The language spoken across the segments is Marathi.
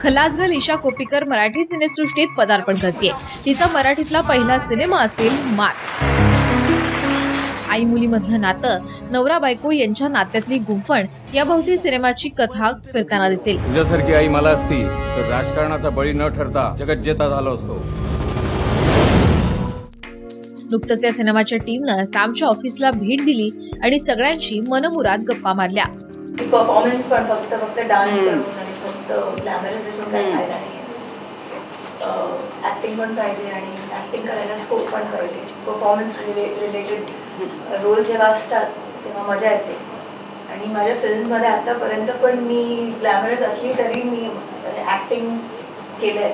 खलास गर्ल ईशा कोप्पीकर मराठी सिनेसृष्टीत पदार्पण करते। तिचा मराठीतला पहिला सिनेमा असेल मात। आई मुलीमधलं नातं, नवरा बायको यांच्या नात्यातली गुंफण याभोवती सिनेमाची कथा फिरताना दिसेल। तुझ्यासारखी आई मला असती तर राजकारणाचा बळी न ठरता जगत जेता झालो असतो। नुकतंच या सिनेमाच्या टीमनं सॅमच्या ऑफिसला भेट दिली आणि सगळ्यांशी मनमुराद गप्पा मारल्या। परफॉर्मन्स पण फक्त डान्स करून आणि फक्त ग्लॅमरस दिसून काही फायदा नाही। ऍक्टिंग पण पाहिजे आणि ऍक्टिंग करायला स्कोप पण पाहिजे। परफॉर्मन्स रिलेटेड रोल जेव्हा असतात तेव्हा मजा येते आणि माझ्या फिल्ममध्ये आतापर्यंत पण मी ग्लॅमरस असली तरी मी ऍक्टिंग केलंय।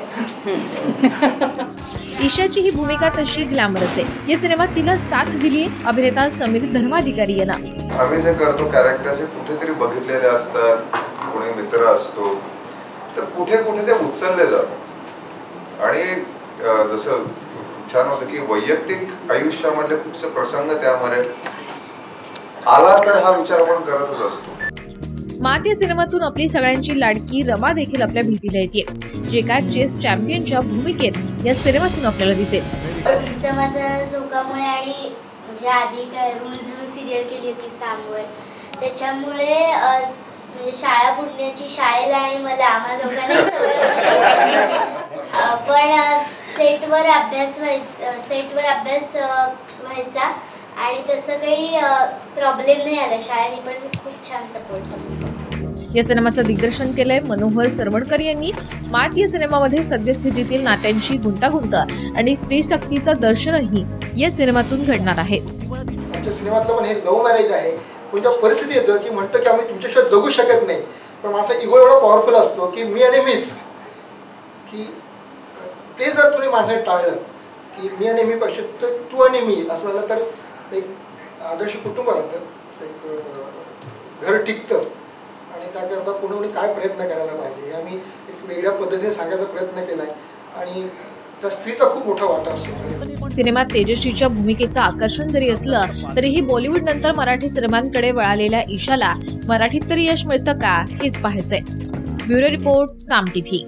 ईशाची ही भूमिका तशी ग्लॅमरस आहे। या सिनेमात तिला साथ दिली अभिनेता समीर धर्माधिकारी यांना। आम्ही जे करतो कॅरेक्टर्स कुठेतरी बघितलेले असतात, कोणी मित्र असतो तर कुठे कुठे ते उचलले जातात आणि जसं छान होतं की वैयक्तिक आयुष्यामधले खूपसे प्रसंग त्यामध्ये आला तर हा विचार आपण करतच असतो। मात या सिनेमातून आपली सगळ्यांची लाडकी रमा देखील आपल्या भेटीला येते, जे काय चेस चॅम्पियनच्या भूमिकेत या सिनेमातून आपल्याला दिसेल। समाजाच्या झोकामुळे आणि म्हणजे आधी काय रुजू सिरियल केली होती सामवर, त्याच्यामुळे म्हणजे शाळा बुडण्याची शाळेला आणि मला आम्हा दोघांनाही सवय पण सेटवर अभ्यास व्हायचा आणि तसं काही प्रॉब्लेम नाही आला। शाळेने पण खूप छान सपोर्ट केला। या सिनेमाचं दिग्दर्शन केलंय मनोहर सरवणकर यांनी। मात या सिनेमामध्ये सद्यस्थितीतील नात्यांची गुंतागुंत आणि स्त्री शक्तीचं दर्शनही या सिनेमातून घडणार आहे। आमच्या सिनेमातलं पण हे लव्ह मॅरेज आहे। पण जेव्हा परिस्थिती येतं की म्हणतो की आम्ही तुमच्याशिवाय जगू शकत नाही, पण माझा इगो एवढा पॉवरफुल असतो की मी आणि मीच, की ते जर तुम्ही माझं टाळलं की मी आणि मी पेक्षा तू आणि मी असं झालं तर एक आदर्श कुटुंब राहतं, एक घर टिकतं आणि त्याकरता कोणी काय प्रयत्न करायला पाहिजे हे आम्ही एक वेगळ्या पद्धतीने सांगायचा प्रयत्न केला आहे आणि त्या स्त्रीचा खूप मोठा वाटा असतो। सिनेमात तेजश्रीच्या भूमिकेचं आकर्षण जरी असलं तरीही बॉलिवूड नंतर मराठी सिनेमांकडे वळालेल्या ईशाला मराठीत तरी यश मिळतं का हेच पाहायचंय। ब्युरो रिपोर्ट, साम टीव्ही।